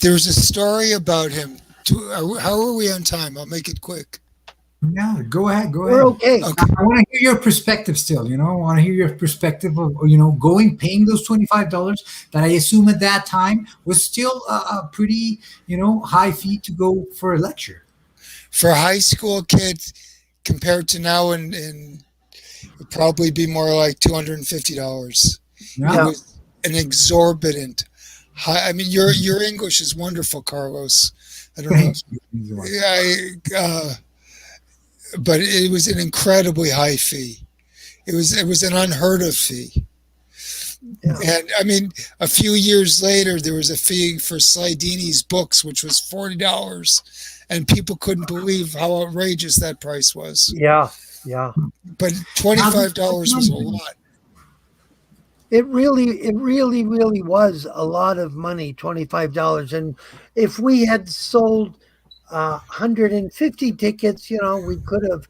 There was a story about him. How are we on time? I'll make it quick. Yeah, go ahead. We're okay. I want to hear your perspective still. I want to hear your perspective of paying those $25 that I assume at that time was still a pretty high fee to go for a lecture. For a high school kid, compared to now, and it would probably be more like $250. Yeah. It was an exorbitant high. I mean, your English is wonderful, Carlos. I don't know. Yeah, but it was an incredibly high fee. It was an unheard of fee. Yeah. And I mean, a few years later, there was a fee for Slidini's books, which was $40, and people couldn't believe how outrageous that price was. Yeah. But $25 was a lot. It really was a lot of money, $25. And if we had sold 150 tickets, we could have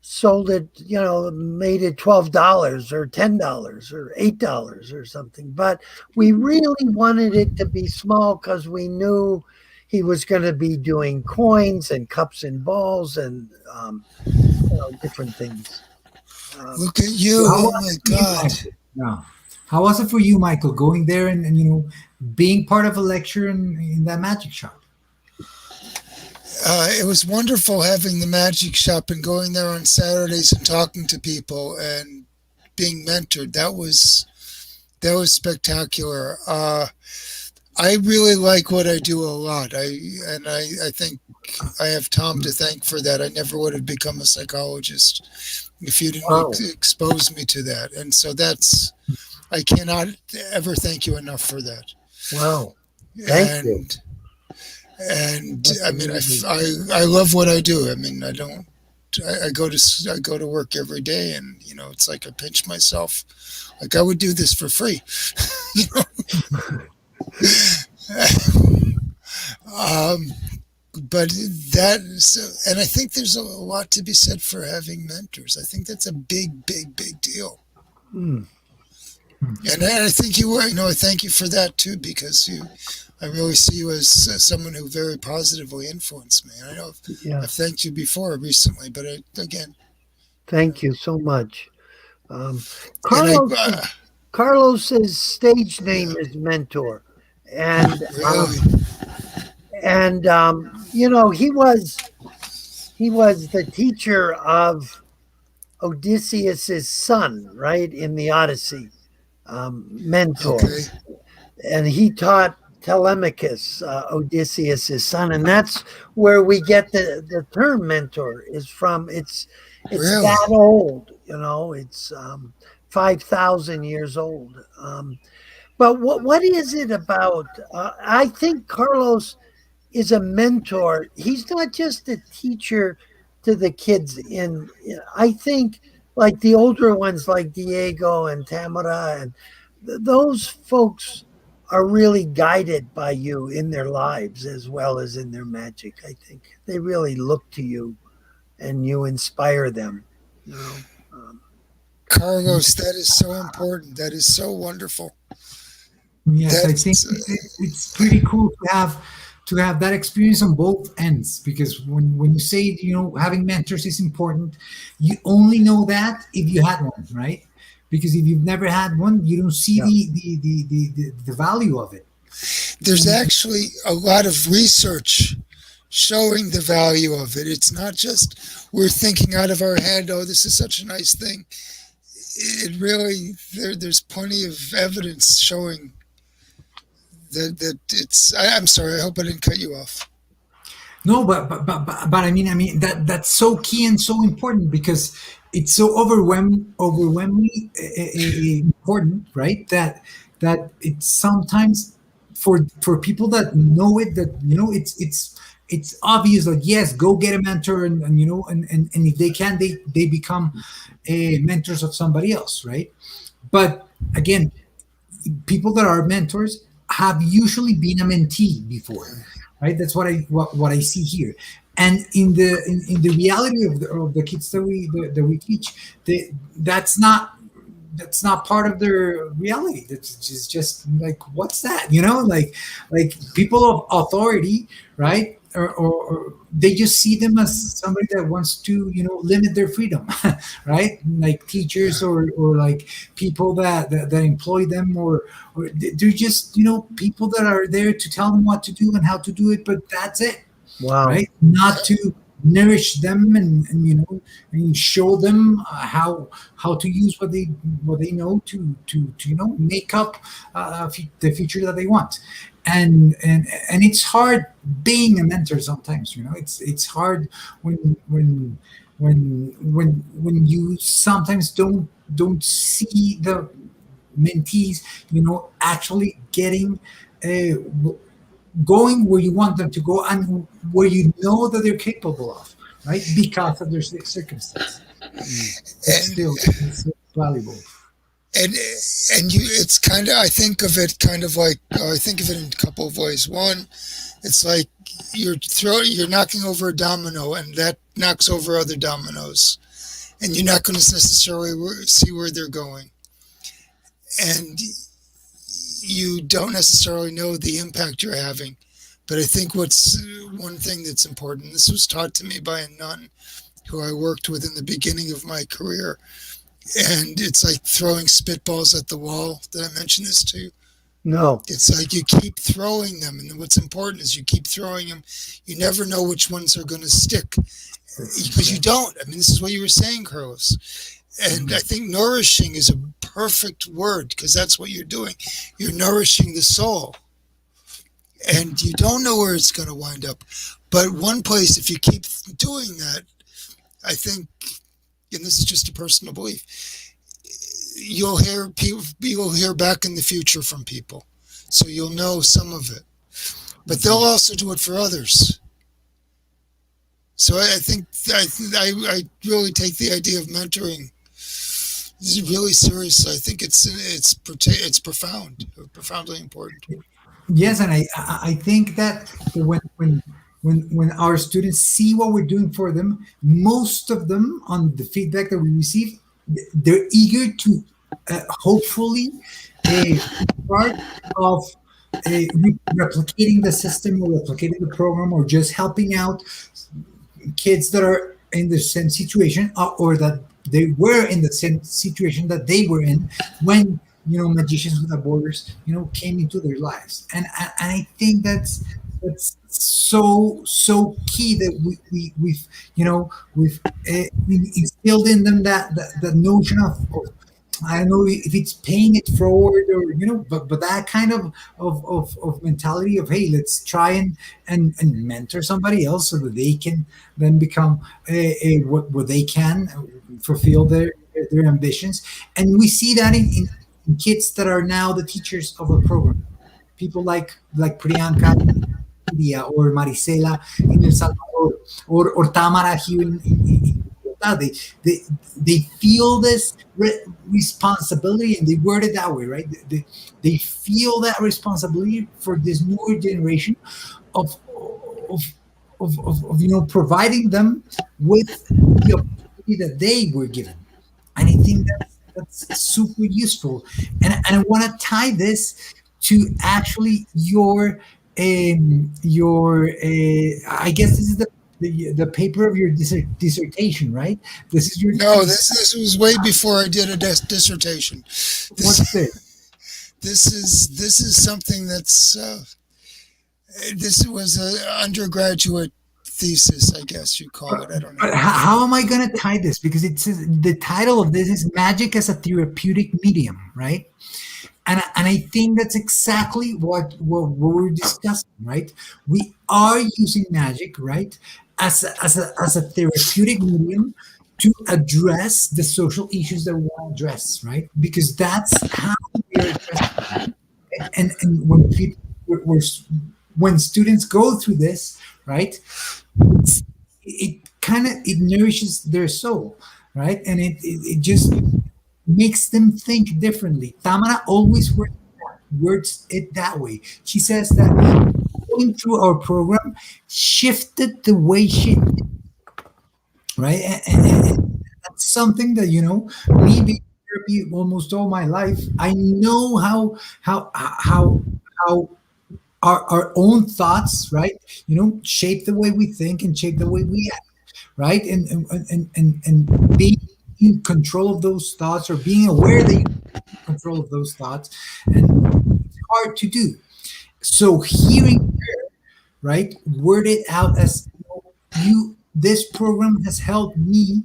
sold it, made it $12 or $10 or $8 or something. But we really wanted it to be small because we knew he was going to be doing coins and cups and balls and different things. Look at you! How Oh was my it for you, God! Michael? Yeah. How was it for you, Michael, going there and being part of a lecture in that magic shop? It was wonderful having the magic shop and going there on Saturdays and talking to people and being mentored. That was spectacular. I really like what I do a lot. I think I have Tom to thank for that. I never would have become a psychologist if you didn't Wow. expose me to that. And so I cannot ever thank you enough for that. Wow. Thank you. And That's I mean, amazing. I love what I do. I mean, I go to work every day, and it's like I pinch myself, like I would do this for free. you um, but and I think there's a lot to be said for having mentors. I think that's a big, big, big deal. Mm. And I think I thank you for that too, because I really see you as someone who very positively influenced me. I know Yeah. I've thanked you before recently, but again, Thank you so much. and Carlos's stage yeah, name is Mentor, and really, he was the teacher of Odysseus's son, right, in the Odyssey. Mentor, okay, and he taught Telemachus, Odysseus's son, and that's where we get the term mentor is from. It's really, that old, It's 5,000 years old. But what is it about? I think Carlos is a mentor. He's not just a teacher to the kids. I think like the older ones, like Diego and Tamara, and those folks are really guided by you in their lives as well as in their magic. I think they really look to you, and you inspire them. You know. Carlos, that is so important. That is so wonderful. Yes, I think That's it's pretty cool to have that experience on both ends, because when you say having mentors is important, you only know that if you had one, right? Because if you've never had one, you don't see Yeah. the value of it. there's actually a lot of research showing the value of it. It's not just we're thinking out of our head, oh, this is such a nice thing. It really there's plenty of evidence showing that it's. I'm sorry. I hope I didn't cut you off. No, but I mean that's so key and so important, because it's so overwhelmingly important, right? That it's sometimes for people that know it, that it's obvious, like, yes, go get a mentor, and if they can, they become mentors of somebody else, right? But again, people that are mentors have usually been a mentee before, right? That's what I see here. And in the reality of the kids that we teach, that's not part of their reality. That's just like, what's that, like people of authority, right? Or they just see them as somebody that wants to limit their freedom, right? Like teachers, or like people that employ them, or they're just people that are there to tell them what to do and how to do it, but that's it, Wow. right? Not to nourish them, and show them how to use what they know to make up the future that they want. And it's hard being a mentor sometimes. It's hard when you sometimes don't see the mentees actually getting going where you want them to go, and where that they're capable of, right? Because of their circumstance. Mm. It's And still it's valuable. and it's kind of, I think of it in a couple of ways. One, it's like you're knocking over a domino, and that knocks over other dominoes, and you're not going to necessarily see where they're going, and you don't necessarily know the impact you're having. But I think what's one thing that's important, this was taught to me by a nun who I worked with in the beginning of my career, and it's like throwing spitballs at the wall. Did I mention this to you? No. It's like you keep throwing them, and what's important is you keep throwing them. You never know which ones are going to stick, because you don't. I mean, this is what you were saying, Carlos. And I think nourishing is a perfect word, because that's what you're doing. You're nourishing the soul. And you don't know where it's going to wind up. But one place, if you keep doing that, I think, and this is just a personal belief, you'll hear back in the future from people. So you'll know some of it. But they'll also do it for others. So I think I really take the idea of mentoring really seriously. I think it's profound, profoundly important. Yes, and I think that when our students see what we're doing for them, most of them, on the feedback that we receive, they're eager to hopefully part of replicating the system or replicating the program, or just helping out kids that are in the same situation, or that they were in the same situation that they were in when Magicians Without Borders came into their lives. And I think that's so key, that we've instilled in them that notion of, I don't know if it's paying it forward, or but that kind of mentality of, hey, let's try and mentor somebody else, so that they can then become what they can fulfill their ambitions. And we see that in kids that are now the teachers of the program, people like Priyanka or Marisela in El Salvador, or Tamara here in Bogota. They feel this responsibility, and they word it that way, right? They feel that responsibility for this newer generation of providing them with the opportunity that they were given. And I think that's super useful. And I want to tie this to actually I guess this is the paper of your dissertation, right? This is your No, this was way before I did a dissertation. What's this? This is something that's this was an undergraduate thesis, I guess you call it. I don't know. But how am I going to tie this? Because it says the title of this is Magic as a Therapeutic Medium, right? And I think that's exactly what we're discussing, right? We are using magic, right, as a therapeutic medium to address the social issues that we want to address, right? Because that's how we are addressing. And when people when students go through this, right, it nourishes their soul, right, and it just makes them think differently. Tamara always words it that way. She says that going through our program shifted the way she thinks, right? And that's something that me being in therapy almost all my life, I know how our own thoughts, right, shape the way we think and shape the way we act, right, and being in control of those thoughts, or being aware that you're in control of those thoughts, and it's hard to do. So hearing her, right, word it out as, this program has helped me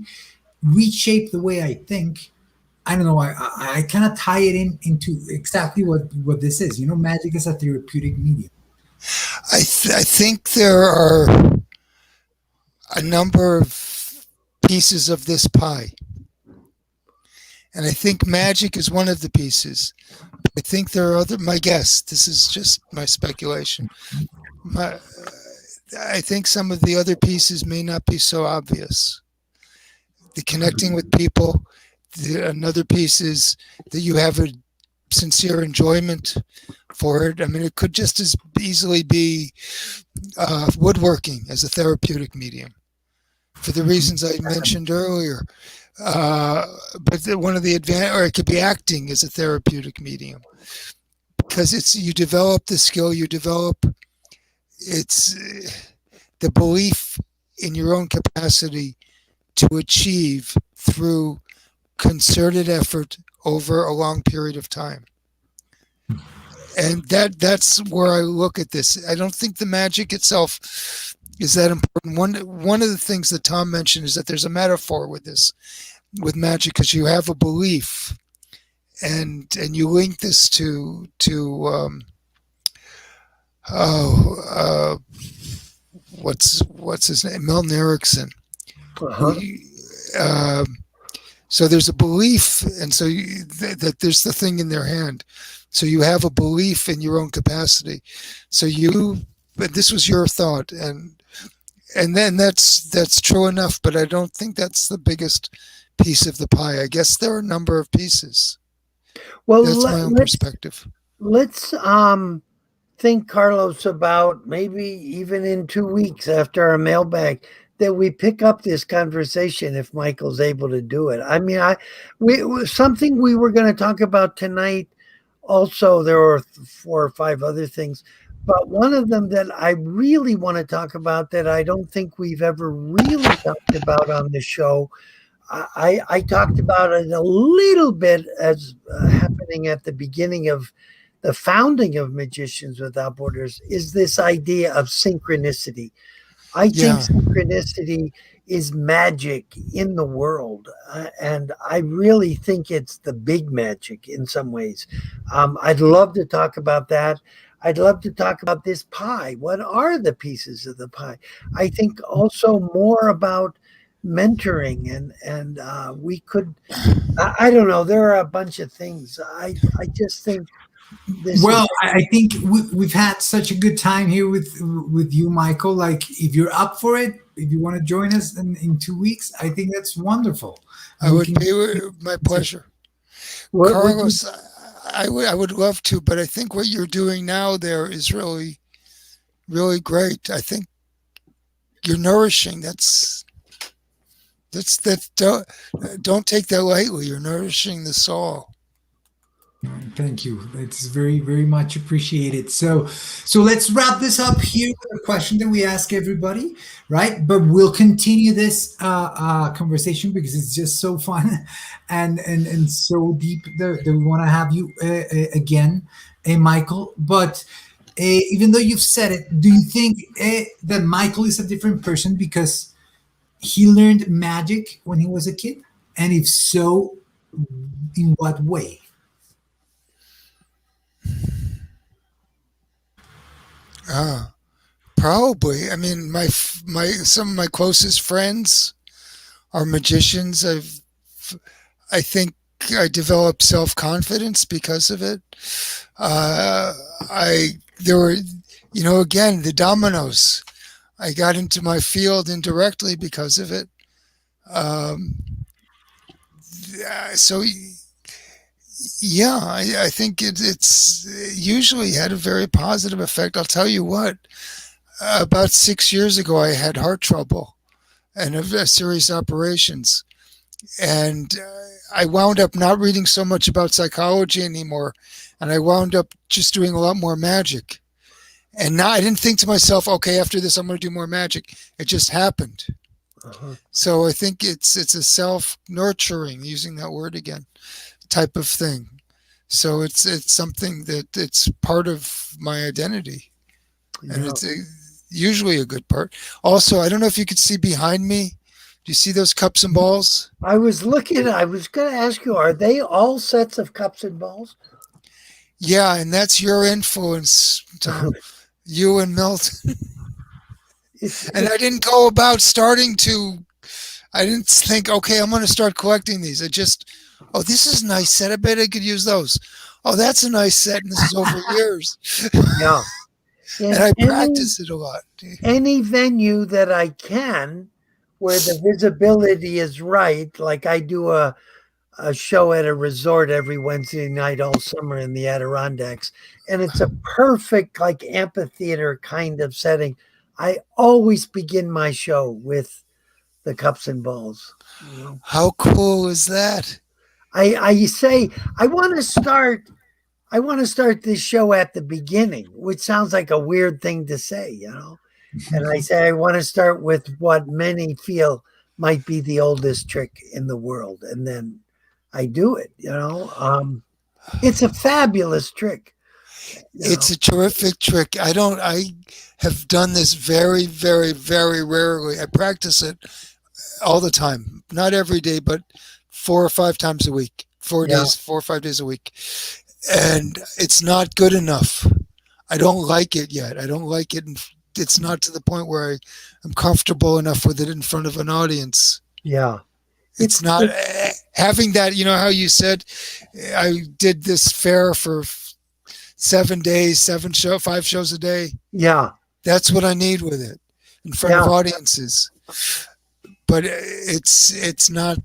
reshape the way I think. I don't know. I kind of tie it into exactly what this is. Magic is a therapeutic medium. I think there are a number of pieces of this pie. And I think magic is one of the pieces. I think there are other, my guess, this is just my speculation. I think some of the other pieces may not be so obvious. The connecting with people, Another piece is that you have a sincere enjoyment for it. I mean, it could just as easily be woodworking as a therapeutic medium for the reasons I mentioned earlier. But one of the or it could be acting as a therapeutic medium, because you develop the skill, it's the belief in your own capacity to achieve through concerted effort over a long period of time. And that's where I look at this. I don't think the magic itself is that important. One of the things that Tom mentioned is that there's a metaphor with magic, because you have a belief, and you link this to what's his name, Milton Erickson. So there's a belief, and so that there's the thing in their hand. So you have a belief in your own capacity. So but this was your thought, and then that's true enough. But I don't think that's the biggest piece of the pie. I guess there are a number of pieces. Well, that's my own perspective. Let's think, Carlos, about maybe even in 2 weeks after our mailbag, that we pick up this conversation if Michael's able to do it. I mean, something we were going to talk about tonight. Also, there were 4 or 5 other things, but one of them that I really want to talk about that I don't think we've ever really talked about on the show. I talked about it a little bit as happening at the beginning of the founding of Magicians Without Borders, is this idea of synchronicity. I think synchronicity is magic in the world. And I really think it's the big magic in some ways. I'd love to talk about that. I'd love to talk about this pie. What are the pieces of the pie? I think also more about mentoring and we could, I don't know, there are a bunch of things. I just think I think we've had such a good time here with you, Michael. Like, if you're up for it, if you want to join us in 2 weeks, I think that's wonderful. I would be my pleasure. Carlos, I would love to, but I think what you're doing now there is really, really great. I think you're nourishing. Don't take that lightly. You're nourishing the soul. Thank you. It's very, very much appreciated. So let's wrap this up here with a question that we ask everybody, right? But we'll continue this conversation because it's just so fun and so deep that we want to have you again, Michael. But even though you've said it, do you think that Michael is a different person because he learned magic when he was a kid? And if so, in what way? Probably. I mean, some of my closest friends are magicians. I think I developed self-confidence because of it. There were, again, the dominoes. I got into my field indirectly because of it. I think it's usually had a very positive effect. I'll tell you what, about 6 years ago, I had heart trouble and a serious operations. And I wound up not reading so much about psychology anymore. And I wound up just doing a lot more magic. And now I didn't think to myself, okay, after this, I'm going to do more magic. It just happened. So I think it's a self-nurturing, using that word again, type of thing. So it's something that it's part of my identity, and it's usually a good part. Also, I don't know if you could see behind me. Do you see those cups and balls? I was going to ask you, are they all sets of cups and balls? Yeah, and that's your influence, Tom. You and Milton. And I didn't go about I didn't think, okay, I'm going to start collecting these. This is a nice set. I bet I could use those. Oh, that's a nice set. And this is over years. Yeah. And I practice it a lot. Any venue that I can, where the visibility is right, like I do a a show at a resort every Wednesday night all summer in the Adirondacks, and it's a perfect like amphitheater kind of setting. I always begin my show with the cups and balls. How cool is that? I say I want to start this show at the beginning, which sounds like a weird thing to say, And I say I want to start with what many feel might be the oldest trick in the world, and then I do it. It's a fabulous trick. It's a terrific trick. I have done this very, very, very rarely. I practice it all the time. Not every day, but 4 or 5 times a week. 4 or 5 days a week. And it's not good enough. I don't like it yet. I don't like it. It's not to the point where I'm comfortable enough with it in front of an audience. Yeah. It's not having that, how you said, I did this fair for 7 days, 5 shows a day. Yeah. That's what I need with it in front of audiences. But it's not,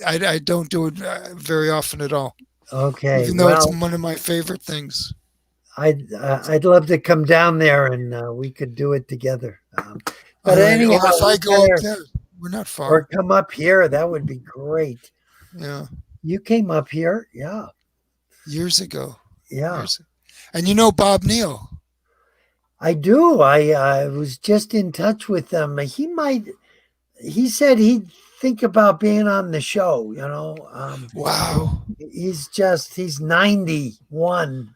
I don't do it very often at all. Okay. Even though it's one of my favorite things. I'd love to come down there and we could do it together. But anyhow, or if I go up there, we're not far. Or come up here, that would be great. Yeah. You came up here, yeah. Years ago. Yeah. And you know Bob Neal? I do. I was just in touch with him. He said he'd think about being on the show, Wow. He's 91,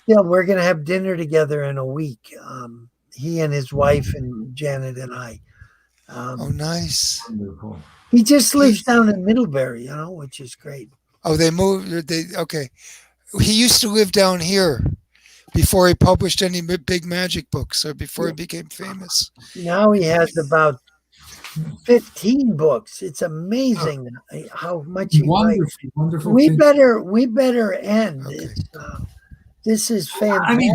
we're going to have dinner together in a week. He and his wife and Janet and I. Nice. Wonderful. He just lives down in Middlebury, which is great. Oh, they moved. Okay. He used to live down here before he published any big magic books or before he became famous. Now he has about 15 books. It's amazing how much he writes. Wonderful. We better end. Okay. This is fantastic.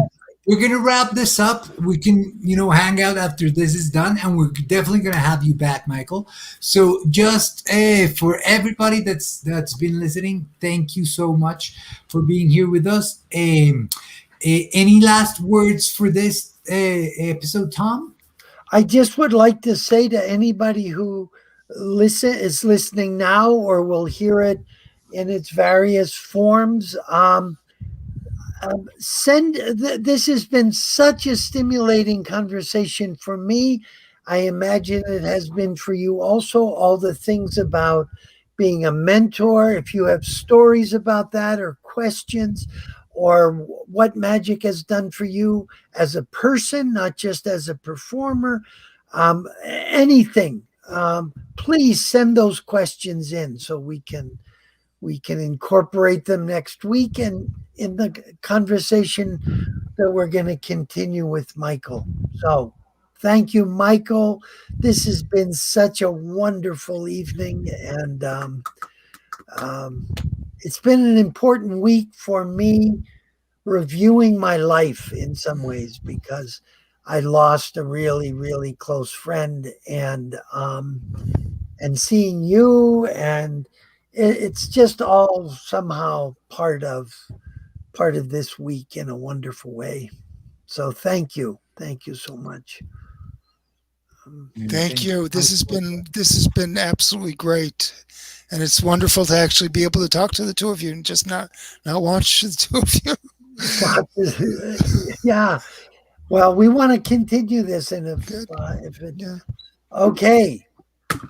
We're going to wrap this up. We can, hang out after this is done, and we're definitely going to have you back, Michael. So just for everybody that's been listening, thank you so much for being here with us. Any last words for this episode, Tom? I just would like to say to anybody who is listening now or will hear it in its various forms, this has been such a stimulating conversation for me. I imagine it has been for you also. All the things about being a mentor, if you have stories about that or questions, or what magic has done for you as a person, not just as a performer, anything, please send those questions in so we can incorporate them next week and in the conversation that we're going to continue with Michael. So thank you, Michael. This has been such a wonderful evening, and it's been an important week for me, reviewing my life in some ways, because I lost a really, really close friend, and seeing you, and it's just all somehow part of this week in a wonderful way. So thank you so much. Thank you. This has been absolutely great, and it's wonderful to actually be able to talk to the two of you and just not watch the two of you. Yeah. Well, we want to continue this, and okay.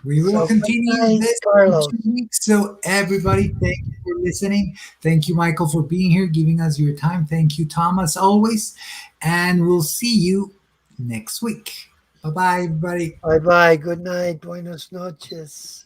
We will continue this Carlos. in 2 weeks. So everybody, thank you for listening. Thank you, Michael, for being here, giving us your time. Thank you, Tom, as always. And we'll see you next week. Bye-bye, everybody. Bye-bye. Good night. Buenas noches.